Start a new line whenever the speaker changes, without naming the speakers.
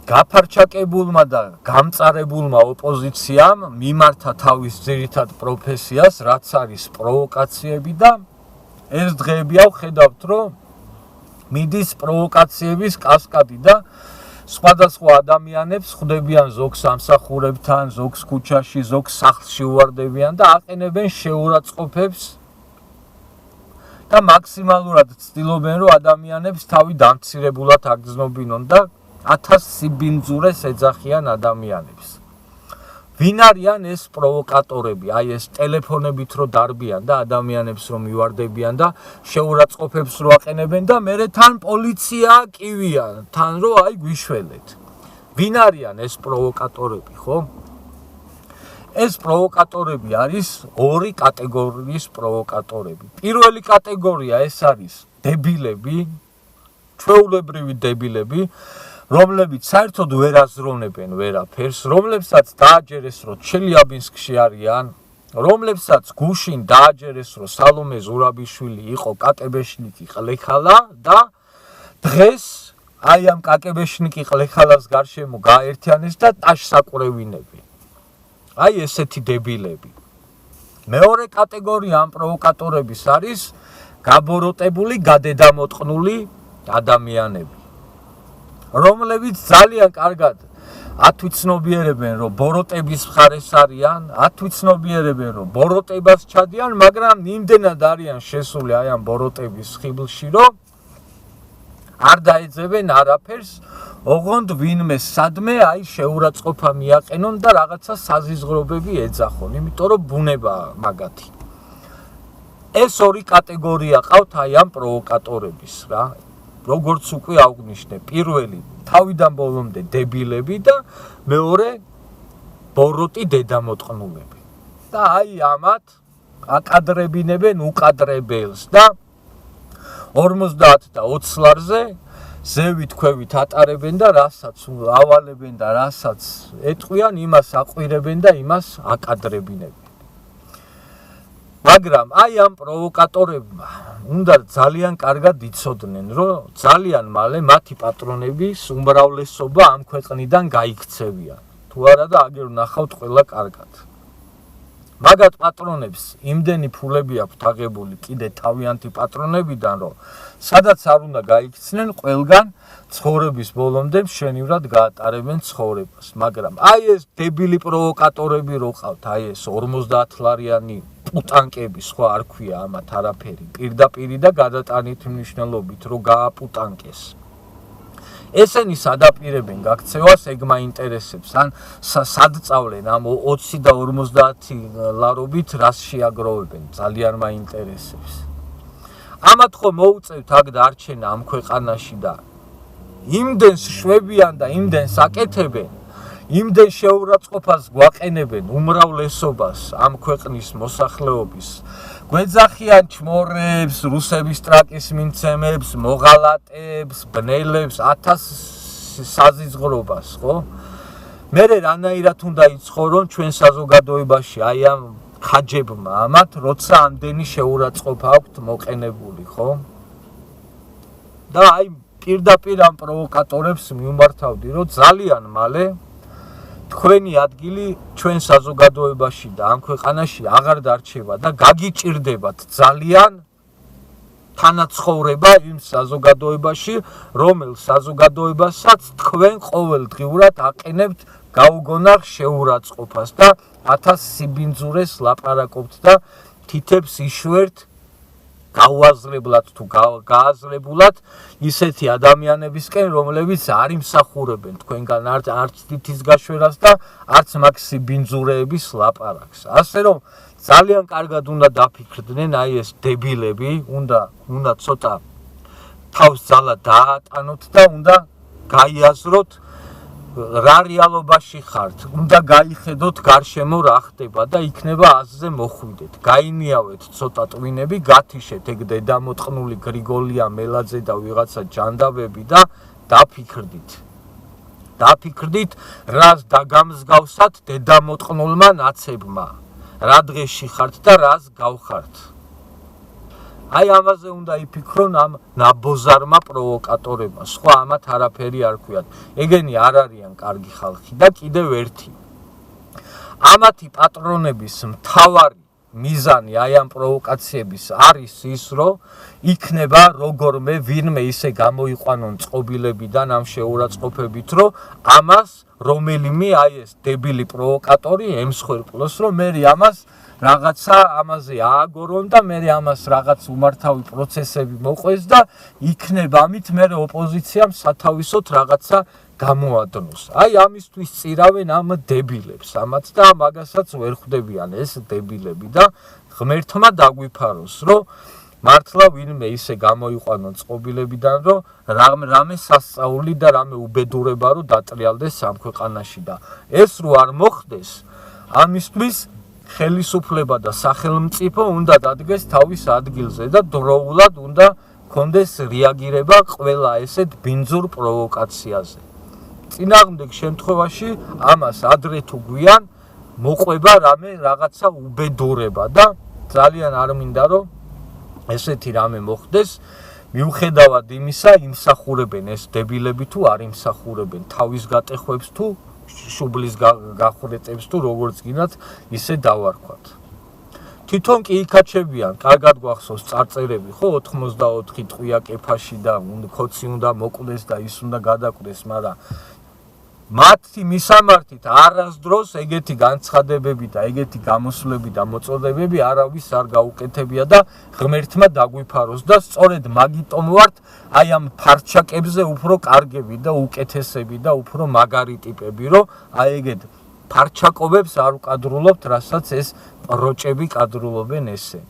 გაფარჩაკებულმა და გამწარებულმა ოპოზიციამ მიმართა თავის ძირითად პროფესიას, რაც არის პროვოკაციები და ეს დღეები ვხედავთ, რომ მიდის პროვოკაციების კასკადი და სხვადასხვა ადამიანებს ხვდებიან ზოგს ამსახურებთან, ზოგს ქუჩაში, ზოგს სახლში უვარდებიან და აყენებენ შეურაცხყოფებს და მაქსიმალურად ცდილობენ, რომ ადამიანებს თავი დამცირებულად აგრძნობინონ და 1000 სიბინძურეს ეძახიან ადამიანებს. ვინ არიან ეს პროვოკატორები? აი ეს ტელეფონებით რო დარბიან და ადამიანებს რომ მივარდებიან და შეურაცხყოფებს რო აყენებენ და მერე თან პოლიცია კივია, თან რო აი გვიშველეთ. ვინ არიან ეს პროვოკატორები, ხო? ეს პროვოკატორები არის ორი კატეგორიის პროვოკატორები. პირველი კატეგორია ეს არის დებილები, ჩვეულებრივი დებილები, რომლებიც საერთოდ ვერ აზროვნებენ ვერაფერს, რომლებსაც დააჯერეს, რომ ჩელიაბინსკში არიან, რომლებსაც გუშინ დააჯერეს, რომ სალომე ზურაბიშვილი იყო კაკებეშნიკი ყლეხალა და დღეს აი ამ კაკებეშნიკი ყლეხალას გარშემო გააერთიანეს და ტაშსაკვრევინები. აი ესეთი დებილები. მეორე კატეგორია ამ პროვოკატორების არის გაბოროტებული, გადედამოტყნული ადამიანები, რომლებიც ძალიან კარგად ათვიცნობიერებენ, რომ ბოროტების მხარეს არიან, ათვიცნობიერებენ, რომ ბოროტებას ჩადიან, მაგრამ იმდენად არიან შესული აი ამ ბოროტების ხიბლში, რომ არ დაეძებენ არაფერს, ოღონდ ვინმე სადმე აი შეურაცხყოფა მიაყენონ და რაღაცა საზიზღრობები ეძახონ, იმიტომ რომ ბუნებაა მაგათი. ეს ორი კატეგორია ყავთ აი ამ პროვოკატორების რა. როგორც უკვე აღვნიშნე, პირველი თავიდან ბოლომდე დებილები და მეორე ბოროტი დედამოტყნულები. და აი ამათ აკადრებინებენ უკადრებელს და 50 და 20 ლარზე ზევით ქვევით ატარებენ და რასაც ავალებენ და რასაც ეტყვიან, იმას აყვირებენ და იმას აკადრებინებენ. მაგრამ აი ამ პროვოკატორებმა უნდა ძალიან კარგად იცოდნენ, რომ ძალიან მალე მათი პატრონების უმრავლესობა ამ ქვეყნიდან გაიქცევიან. თუ არა და აგერ ნახავთ ყველა კარგად. მაგათ პატრონებს იმდენი ფულები აქვთ აღებული კიდე თავიანთი პატრონებიდან, რომ სადაც არ უნდა გაიქცნენ, ყველგან ცხოვრების ბოლომდე მშვენივრად გაატარებენ ცხოვრებას. მაგრამ აი ეს დებილი პროვოკატორები რო ყავთ, აი ეს 50 ლარიანი პუტანკები, სხვა არ ქვია ამათ არაფერი, პირდაპირი და გადატანითი მნიშვნელობით რო გააპუტანკეს. ესენი სადაპირებენ გაქცევას, ეგ მაინტერესებს, ან სადწავლენ ამ 20 და 50 ლარობით რას შეაგროვებენ, ძალიან მაინტერესებს. ამათ ხო მოუწევთ აქ დარჩენა ამ ქვეყანაში და იმდენს შვებიან და იმდენს აკეთებენ, იმდენ შეურაცხყოფას გვაყენებენ უმრავლესობას ამ ქვეყნის მოსახლეობის, გვეძახიან ჩმორებს, რუსების ტრაკის მიმცემებს, მოღალატებს, ბნელებს, 1000 საზიზღრობას, ხო? მერე რანაირად უნდა იცხოვრონ ჩვენ საზოგადოებაში აი ამ ხაჯებმა ამათ, როცა ამდენი შეურაცხყოფა აქვთ მოყენებული, ხო? და აი პირდაპირ ამ პროვოკატორებს მიმართავდი, რომ ძალიან მალე თქვენი ადგილი ჩვენ საზოგადოებაში და ამ ქვეყანაში აღარ დარჩება და გაგიჭირდებათ ძალიან თანაცხოვრება იმ საზოგადოებაში, რომელ საზოგადოებასაც თქვენ ყოველდღიურად აყენებთ გაუგონარ შეურაცხყოფას და 1000 სიბინძურეს ლაპარაკობთ და თითებს იშვერთ გაუაზრებლად თუ გააზრებულად ისეთი ადამიანებისკენ, რომლებიც არ იმსახურებენ თქვენგან არც თითის გაშვერას და არც მაგ სიბინძურეების ლაპარაკს. ასე რომ ძალიან კარგად უნდა დაფიქრდნენ აი ეს დებილები, უნდა ცოტა თავს ძალა დაატანოთ და უნდა გაიაზროთ რა რეალობაში ხართ, უნდა გაიხედოთ გარშემო რა ხდება და იქნება აზზე მოხვიდეთ. გაინიავეთ ცოტა ტვინები, გათიშეთ ეგ დედამოტყნული გრიგოლია მელაძე და ვიღაცა ჯანდაბები და დაფიქრდით, რას დაგამსგავსათ დედამოტყნულმა ნაცებმა, რა დღეში ხართ და რას გავხართ. აი ამაზე უნდა იფიქრონ ამ ნაბოზარმა პროვოკატორებმა, სხვა ამათ არაფერი არ ქვიათ. ეგენი არ არიან კარგი ხალხი და კიდევ ერთი. ამათი პატრონების მთავარი მიზანი აი ამ პროვოკაციების არის ის, რომ იქნება როგორმე ვინმე ისე გამოიყვანონ წყობილებიდან ამ შეურაცხყოფებით, რომ ამას რომელიმე აი ეს დებილი პროვოკატორი ემსხვერპლოს, რომ მე ამას რაღაცა ამაზე ააგორონ და მე ამას რაღაც უმართავი პროცესები მოყვეს და იქნება ამით მე ოპოზიციამ სათავისოდ რაღაცა გამოადნოს. აი ამისთვის წირავენ ამ დებილებს, ამაც და მაგასაც ვერ ხვდებიან ეს დებილები და ღმერთმა დაგვიფაროს, რომ მართლა ვინმე ისე გამოიყვანონ წყობილებიდან, რომ რამე სასწაული და რამე უბედურება რომ დატრიალდეს ამ ქვეყანაში და ეს რო არ მოხდეს, ამისთვის ხელისუფლება და სახელმწიფო უნდა დადგეს თავის ადგილზე და დროულად უნდა კონდეს რეაგირება ყველა ესეთ ბინძურ პროვოკაციაზე. წინააღმდეგ შემთხვევაში ამას ადრე თუ გვიან მოყვება რამე რაღაცა უბედურება და ძალიან არ მინდა რომ ესეთი რამე მოხდეს. მიუხედავად იმისა, იმსახურებენ ეს დებილები თუ არ იმსახურებენ თავის გატეხვებს თუ შუბლის გახვრეტებს თუ როგორც გინათ ისე დავარქვათ. თვითონ კი იქაჩებიან, კარგად გვახსოვს წარწერები, ხო 84 ტყვია კეფაში და ხოცი უნდა მოკვდეს და ის უნდა გადაკვდეს, მაგრამ მათი მისამართით არასდროს ეგეთი განცხადებები და ეგეთი გამოსვლები და მოწოდებები არავის არ გაუკეთებია და ღმერთმა დაგვიფაროს და სწორედ მაგიტომ ვართ აი ამ ფარჩაკებზე უფრო კარგები და უკეთესები და უფრო მაგარი ტიპები, რომ აი ეგეთ ფარჩაკობებს არ უკადრულობთ, რასაც ეს პროჭები კადრულობენ ესე.